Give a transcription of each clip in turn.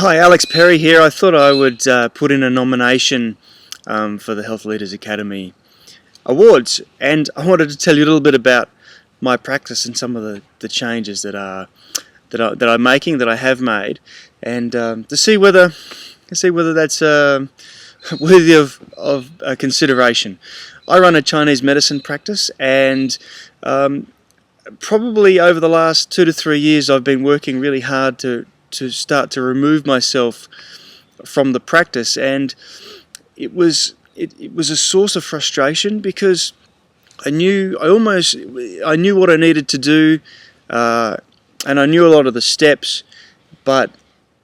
Hi, Alex Perry here. I thought I would put in a nomination for the Health Leaders Academy Awards, and I wanted to tell you a little bit about my practice and some of the changes that I'm making, that I have made, and to see whether that's worthy of consideration. I run a Chinese medicine practice, and probably over the last 2 to 3 years, I've been working really hard to start to remove myself from the practice, and it was a source of frustration because I knew what I needed to do, and I knew a lot of the steps, but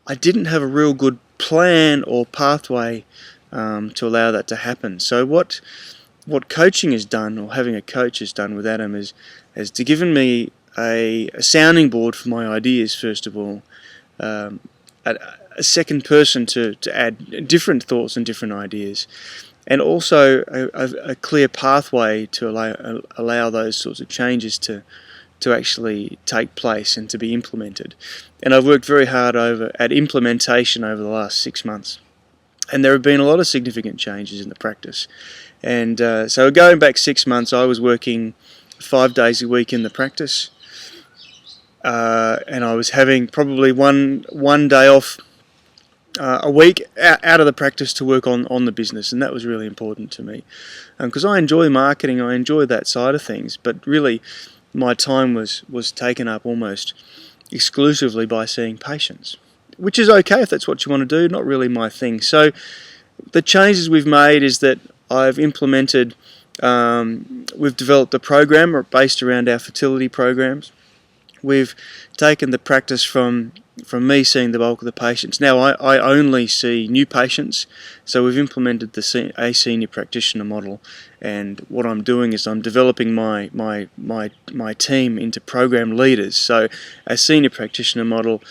I didn't have a real good plan or pathway to allow that to happen. So what coaching has done, or having a coach has done with Adam, has to given me a sounding board for my ideas, first of all, a, a second person to add different thoughts and different ideas, and also a clear pathway to allow those sorts of changes to actually take place and to be implemented. And I've worked very hard at implementation over the last 6 months, and there have been a lot of significant changes in the practice. And so going back 6 months, I was working 5 days a week in the practice, and I was having probably one day off a week out of the practice to work on the business, and that was really important to me because I enjoy marketing, I enjoy that side of things, but really my time was taken up almost exclusively by seeing patients, which is okay if that's what you want to do, not really my thing. So the changes we've made is that I've implemented, we've developed a program based around our fertility programs. We've taken the practice from me seeing the bulk of the patients. Now I only see new patients, so we've implemented a senior practitioner model, and what I'm doing is I'm developing my team into program leaders. So a senior practitioner model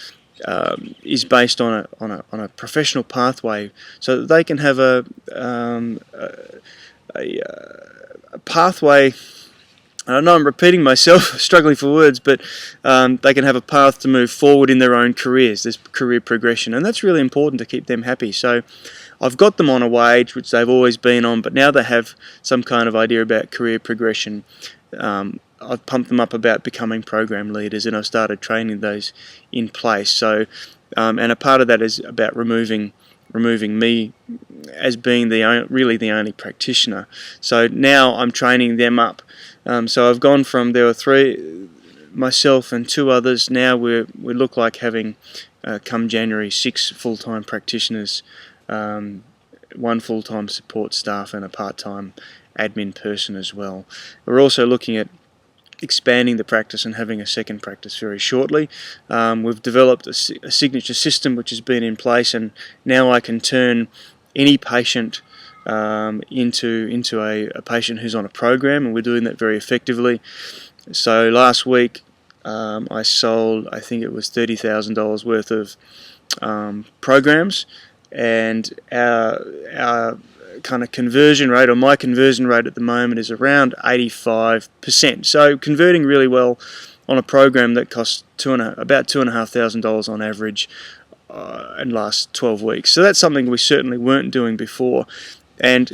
is based on a professional pathway, so that they can have a pathway. I know I'm repeating myself, struggling for words, but they can have a path to move forward in their own careers. There's career progression, and that's really important to keep them happy. So I've got them on a wage, which they've always been on, but now they have some kind of idea about career progression. I've pumped them up about becoming program leaders, and I've started training those in place. So, and a part of that is about removing me as being really the only practitioner. So now I'm training them up. So I've gone from, there were 3, myself and 2 others. Now we look like having, come January, 6 full-time practitioners, 1 full-time support staff, and a part-time admin person as well. We're also looking at expanding the practice and having a second practice very shortly. We've developed a signature system which has been in place, and now I can turn any patient into a patient who's on a program, and we're doing that very effectively. So last week I sold, I think it was $30,000 worth of programs, and our kind of conversion rate, or my conversion rate at the moment, is around 85%. So converting really well on a program that costs about $2,500 on average and lasts 12 weeks. So that's something we certainly weren't doing before, and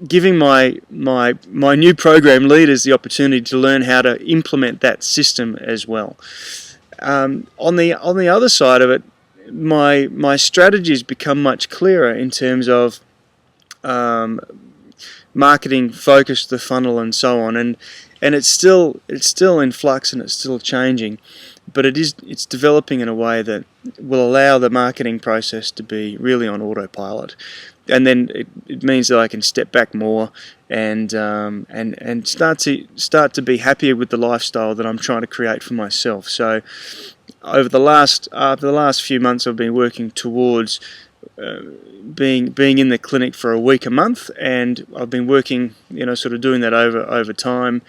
giving my new program leaders the opportunity to learn how to implement that system as well. On the other side of it, my strategies become much clearer in terms of marketing focus, the funnel, and so on, and it's still in flux, and it's still changing, but it's developing in a way that will allow the marketing process to be really on autopilot, and then it means that I can step back more and start to be happier with the lifestyle that I'm trying to create for myself. So over the last few months, I've been working towards being in the clinic for a week a month, and I've been working, sort of doing that over time.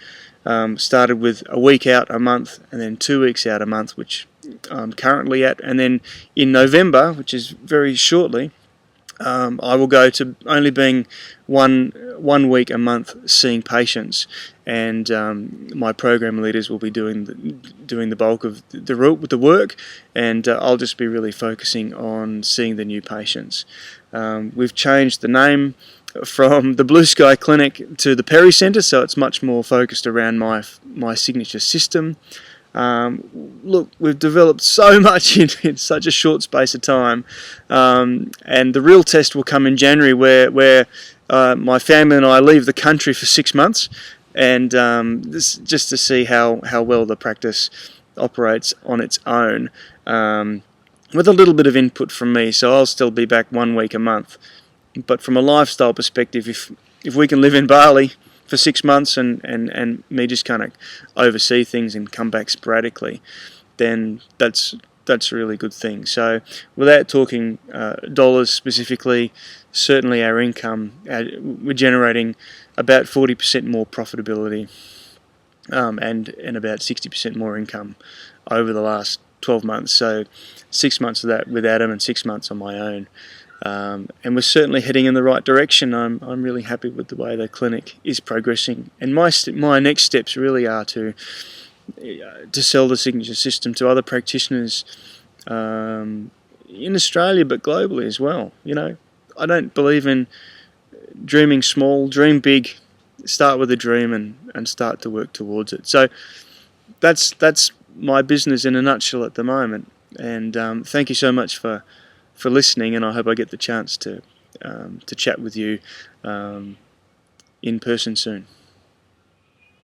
Started with a week out a month, and then 2 weeks out a month, which I'm currently at, and then in November, which is very shortly, I will go to only being one week a month seeing patients, and my program leaders will be doing the bulk of the work, and I'll just be really focusing on seeing the new patients. We've changed the name from the Blue Sky Clinic to the Perry Centre, so it's much more focused around my signature system. Look, we've developed so much in such a short space of time, and the real test will come in January, where my family and I leave the country for 6 months, and this just to see how well the practice operates on its own, with a little bit of input from me. So I'll still be back 1 week a month, but from a lifestyle perspective, if we can live in Bali for 6 months and me just kind of oversee things and come back sporadically, then that's a really good thing. So without talking dollars specifically, certainly our income, we're generating about 40% more profitability, and about 60% more income over the last 12 months. So 6 months of that with Adam and 6 months on my own. And we're certainly heading in the right direction. I'm really happy with the way the clinic is progressing, and my next steps really are to sell the signature system to other practitioners in Australia, but globally as well. I don't believe in dreaming small. Dream big. Start with a dream and start to work towards it. So that's my business in a nutshell at the moment. And thank you so much for listening, and I hope I get the chance to chat with you in person soon.